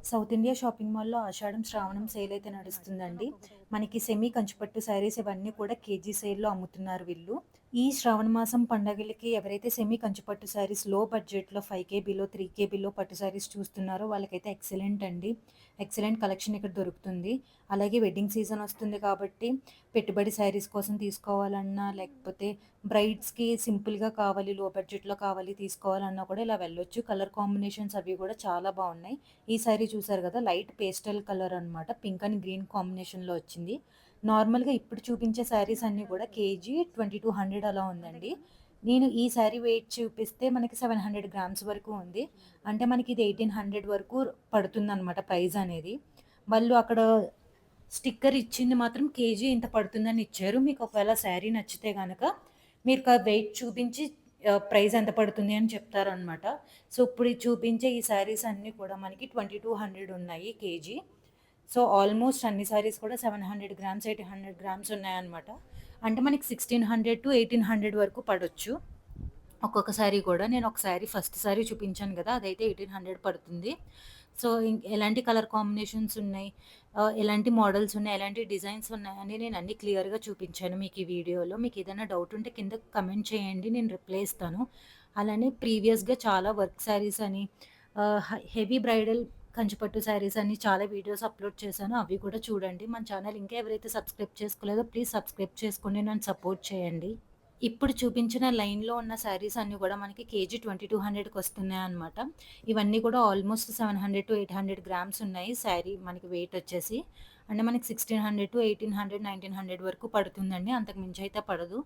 South India shopping మాల్‌లో ఆషాఢం, శ్రావణం sale అయితే నడుస్తుందండి. మనకి సెమీ కంచిపట్టు శారీస్ ఇవన్నీ కూడా కేజీ సేల్‌లో అమ్ముతున్నారు వీళ్ళు. ఈ శ్రావణ మాసం పండగలకి ఎవరైతే సెమీ కంచిపట్టు శారీస్ లో బడ్జెట్‌లో 5,000 బిలో, 3,000 బిలో పట్టు శారీస్ చూస్తున్నారో వాళ్ళకైతే ఎక్సలెంట్ అండి. ఎక్సలెంట్ కలెక్షన్ ఇక్కడ దొరుకుతుంది. అలాగే వెడ్డింగ్ సీజన్ వస్తుంది కాబట్టి పెట్టుబడి శారీస్ కోసం తీసుకోవాలన్నా, లేకపోతే బ్రైడ్స్‌కి సింపుల్‌గా కావాలి, లో బడ్జెట్‌లో కావాలి తీసుకోవాలన్నా కూడా ఇలా వెళ్ళొచ్చు. కలర్ కాంబినేషన్స్ అవి కూడా చాలా బావున్నాయి. ఈ శారీ చూసారు కదా! లైట్ పేస్టల్ కలర్ అనమాట. పింక్ అండ్ గ్రీన్ కాంబినేషన్‌లో వచ్చింది. నార్మల్‌గా ఇప్పుడు చూపించే శారీస్ అన్నీ కూడా కేజీ 2200 అలా ఉందండి. నేను ఈ శారీ వెయిట్ చూపిస్తే మనకి 700 గ్రామ్స్ వరకు ఉంది. అంటే మనకి ఇది 1800 వరకు పడుతుందనమాట ప్రైస్ అనేది. వాళ్ళు అక్కడ స్టిక్కర్ ఇచ్చింది మాత్రం కేజీ ఇంత పడుతుందని ఇచ్చారు. మీకు ఒకవేళ శారీ నచ్చితే గనక మీరు వెయిట్ చూపించి ప్రైస్ ఎంత పడుతుంది అని చెప్తారనమాట. సో, ఇప్పుడు చూపించే ఈ శారీస్ అన్నీ కూడా మనకి 2200 ఉన్నాయి కేజీ. సో, ఆల్మోస్ట్ అన్ని శారీస్ కూడా 700 గ్రామ్స్, 800 గ్రామ్స్ ఉన్నాయన్నమాట. అంటే మనకి 1600-1800 వరకు పడొచ్చు. ఒక్కొక్క శారీ కూడా. నేను ఒక శారీ ఫస్ట్ శారీ చూపించాను గదా! అదైతే 1800 పడుతుంది. సో, ఎలాంటి కలర్ కాంబినేషన్స్ ఉన్నాయి, ఎలాంటి మోడల్స్ ఉన్నాయి, ఎలాంటి డిజైన్స్ ఉన్నాయని నేను అన్నీ క్లియర్‌గా చూపించాను మీకు ఈ వీడియోలో. మీకు ఏదైనా డౌట్ ఉంటే కింద కమెంట్ చేయండి. నేను రిప్లై ఇస్తాను. అలానే ప్రీవియస్‌గా చాలా వర్క్ శారీస్ అని, హెవీ బ్రైడల్ కంచిపట్టు శారీస్ అని చాలా వీడియోస్ అప్‌లోడ్ చేశాను. అవి కూడా చూడండి. మన ఛానల్ ఇంకా ఎవరైతే సబ్స్క్రైబ్ చేసుకోలేదో ప్లీజ్ సబ్స్క్రైబ్ చేసుకోండి. నన్ను సపోర్ట్ చేయండి. ఇప్పుడు చూపించిన లైన్‌లో ఉన్న శారీస్ అన్నీ గూడా మనకి కేజీ 2200కి వస్తున్నాయన్నమాట. ఇవన్నీ కూడా ఆల్మోస్ట్ 700-800 గ్రామ్స్ ఉన్నాయి శారీ మనకి వెయిట్ వచ్చేసి. అంటే మనకి 1600-1800, 1900 వరకు పడుతుందండి. అంతకు మించి అయితే పడదు.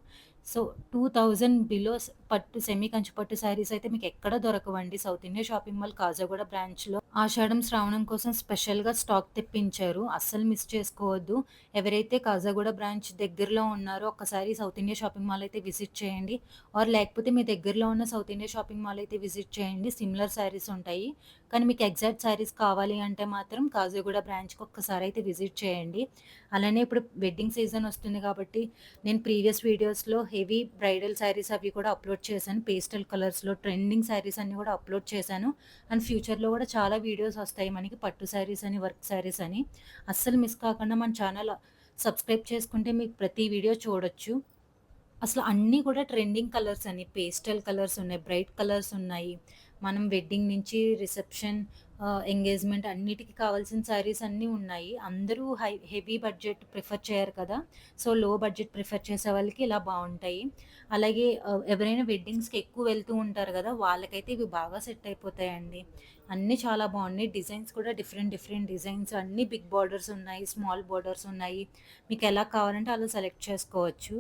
సో, 2000 బిలో పట్టు సెమీ కంచి పట్టు శారీస్ అయితే మీకు ఎక్కడ దొరకవండి. South India shopping mall Khajaguda బ్రాంచ్‌లో ఆషాఢం, శ్రావణం కోసం స్పెషల్‌గా స్టాక్ తెప్పించారు. అస్సలు మిస్ చేసుకోవద్దు. ఎవరైతే కాజాగూడ బ్రాంచ్ దగ్గరలో ఉన్నారో ఒక్కసారి సౌత్ ఇండియా షాపింగ్ మాల్ అయితే విజిట్ చేయండి. ఆర్ లేకపోతే మీ దగ్గరలో ఉన్న సౌత్ ఇండియా షాపింగ్ మాల్ అయితే విజిట్ చేయండి. సిమిలర్ శారీస్ ఉంటాయి. కానీ మీకు ఎగ్జాక్ట్ శారీస్ కావాలి అంటే మాత్రం కాజాగూడ బ్రాంచ్‌కి ఒక్కసారి అయితే విజిట్ చేయండి. అలానే ఇప్పుడు వెడ్డింగ్ సీజన్ వస్తుంది కాబట్టి నేను ప్రీవియస్ వీడియోస్‌లో హెవీ బ్రైడల్ శారీస్ అవి కూడా అప్లోడ్ చేశాను. పేస్టల్ కలర్స్‌లో ట్రెండింగ్ శారీస్ అన్నీ కూడా అప్లోడ్ చేశాను. అండ్ ఫ్యూచర్‌లో కూడా చాలా వీడియోస్ వస్తాయి మనకి పట్టు శారీస్ అని, వర్క్ శారీస్ అని. అస్సలు మిస్ కాకుండా మన ఛానల్ సబ్స్క్రైబ్ చేసుకుంటే మీకు ప్రతి వీడియో చూడొచ్చు. అసలు అన్నీ కూడా ట్రెండింగ్ కలర్స్ అని, పేస్టల్ కలర్స్ ఉన్నాయి, బ్రైట్ కలర్స్ ఉన్నాయి. మనం వెడ్డింగ్ నుంచి రిసెప్షన్, ఎంగేజ్‌మెంట్ అన్నిటికి కావాల్సిన శారీస్ అన్నీ ఉన్నాయి. అందరూ హెవీ బడ్జెట్ ప్రిఫర్ చేయరు కదా! సో, లో బడ్జెట్ ప్రిఫర్ చేసే వాళ్ళకి ఇలా బావుంటాయి. అలాగే ఎవరైనా వెడ్డింగ్స్‌కి ఎక్కువ వెళ్తూ ఉంటారు కదా! వాళ్ళకైతే ఇవి బాగా సెట్ అయిపోతాయండి. అన్నీ చాలా బావున్నాయి. డిజైన్స్ కూడా డిఫరెంట్ డిఫరెంట్ డిజైన్స్ అన్నీ బిగ్ బోర్డర్స్ ఉన్నాయి, స్మాల్ బోర్డర్స్ ఉన్నాయి. మీకు ఎలా కావాలంటే అలా సెలెక్ట్ చేసుకోవచ్చు.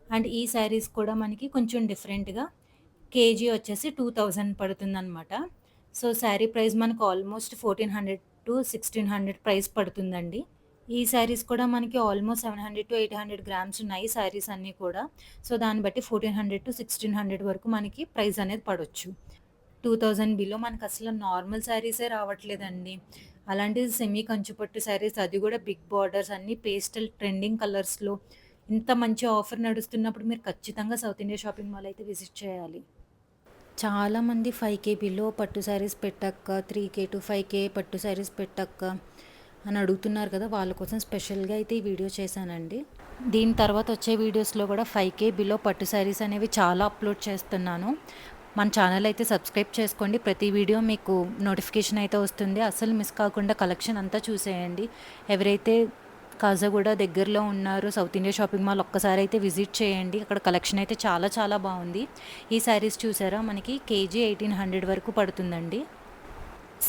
అండ్ ఈ శారీస్ కూడా మనకి కొంచెం డిఫరెంట్‌గా కేజీ వచ్చేసి 2000 పడుతుందనమాట. సో, శారీ ప్రైస్ మనకు ఆల్మోస్ట్ 1400-1600 ప్రైస్ పడుతుందండి. ఈ శారీస్ కూడా మనకి ఆల్మోస్ట్ 700-800 గ్రామ్స్ ఉన్నాయి శారీస్ అన్నీ కూడా. సో, దాన్ని బట్టి 1400-1600 వరకు మనకి ప్రైస్ అనేది పడొచ్చు. 2000 బిలో మనకసలు నార్మల్ శారీసే రావట్లేదండి. అలాంటిది సెమీ కంచిపట్టు శారీస్ అది గూడా బిగ్ బార్డర్స్ అన్నీ పేస్టల్ ట్రెండింగ్ కలర్స్‌లో ఇంత మంచి ఆఫర్ నడుస్తున్నప్పుడు మీరు ఖచ్చితంగా సౌత్ ఇండియా షాపింగ్ మాల్ అయితే విజిట్ చేయాలి. చాలామంది 5,000 బిలో పట్టు శారీస్ పెట్టక్క, 3,000-5,000 పట్టు శారీస్ పెట్టక్క అని అడుగుతున్నారు కదా! వాళ్ళ కోసం స్పెషల్‌గా అయితే ఈ వీడియో చేశానండి. దీని తర్వాత వచ్చే వీడియోస్‌లో కూడా 5,000 బిలో పట్టు శారీస్ అనేవి చాలా అప్లోడ్ చేస్తున్నాను. మన ఛానల్ అయితే సబ్స్క్రైబ్ చేసుకోండి. ప్రతి వీడియో మీకు నోటిఫికేషన్ అయితే వస్తుంది. అస్సలు మిస్ కాకుండా కలెక్షన్ అంతా చూసేయండి. ఎవరైతే కాజాగూడ దగ్గరలో ఉన్నారు సౌత్ ఇండియా షాపింగ్ మాల్ ఒక్కసారి అయితే విజిట్ చేయండి. అక్కడ కలెక్షన్ అయితే చాలా చాలా బాగుంది. ఈ శారీస్ చూసారా మనకి కేజీ 1800 వరకు పడుతుందండి.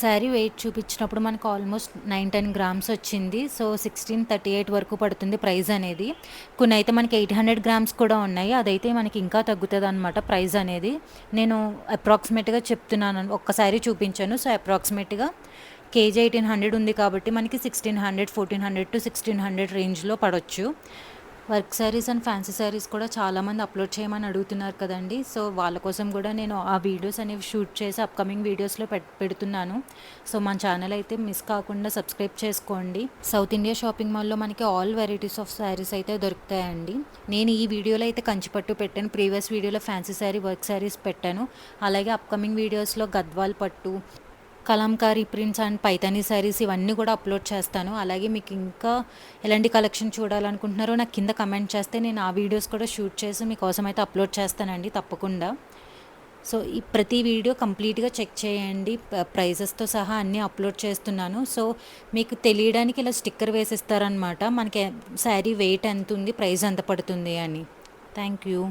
శారీ వెయిట్ చూపించినప్పుడు మనకు ఆల్మోస్ట్ 9-10 గ్రామ్స్ వచ్చింది. సో, 1638 వరకు పడుతుంది ప్రైస్ అనేది. కొన్ని అయితే మనకి 800 గ్రామ్స్ కూడా ఉన్నాయి. అదైతే మనకి ఇంకా తగ్గుతుందన్నమాట ప్రైస్ అనేది. నేను అప్రాక్సిమేట్‌గా చెప్తున్నాను. ఒక్క శారీ చూపించాను. సో, అప్రాక్సిమేట్‌గా కేజీ 1800 ఉంది కాబట్టి మనకి 1600, 1400-1600 రేంజ్‌లో పడొచ్చు. Work saris and fancy saris కూడా చాలామంది అప్లోడ్ చేయమని అడుగుతున్నారు కదండీ! సో, వాళ్ళ కోసం కూడా నేను ఆ వీడియోస్ అనేవి షూట్ చేసి అప్‌కమింగ్ వీడియోస్‌లో పెడుతున్నాను. సో, మన ఛానల్ అయితే మిస్ కాకుండా సబ్స్క్రైబ్ చేసుకోండి. సౌత్ ఇండియా షాపింగ్ మాల్‌లో మనకి ఆల్ వెరైటీస్ ఆఫ్ శారీస్ అయితే దొరుకుతాయండి. నేను ఈ వీడియోలో అయితే కంచిపట్టు పెట్టాను. ప్రీవియస్ వీడియోలో ఫ్యాన్సీ శారీ, వర్క్ శారీస్ పెట్టాను. అలాగే అప్‌కమింగ్ వీడియోస్‌లో గద్వాల్ పట్టు, కలంకారీ ప్రింట్స్ అండ్ పైతానీ శారీస్ ఇవన్నీ కూడా అప్లోడ్ చేస్తాను. అలాగే మీకు ఇంకా ఎలాంటి కలెక్షన్ చూడాలనుకుంటున్నారో నాకు కింద కమెంట్ చేస్తే నేను ఆ వీడియోస్ కూడా షూట్ చేసి మీకోసం అయితే అప్లోడ్ చేస్తానండి తప్పకుండా. సో ఈ ప్రతి వీడియో కంప్లీట్గా చెక్ చేయండి, ప్రైజెస్తో సహా అన్నీ అప్లోడ్ చేస్తున్నాను. సో మీకు తెలియడానికి ఇలా స్టిక్కర్ వేసిస్తారనమాట, మనకి శారీ వెయిట్ ఎంత ఉంది, ప్రైస్ ఎంత పడుతుంది అని. Thank you.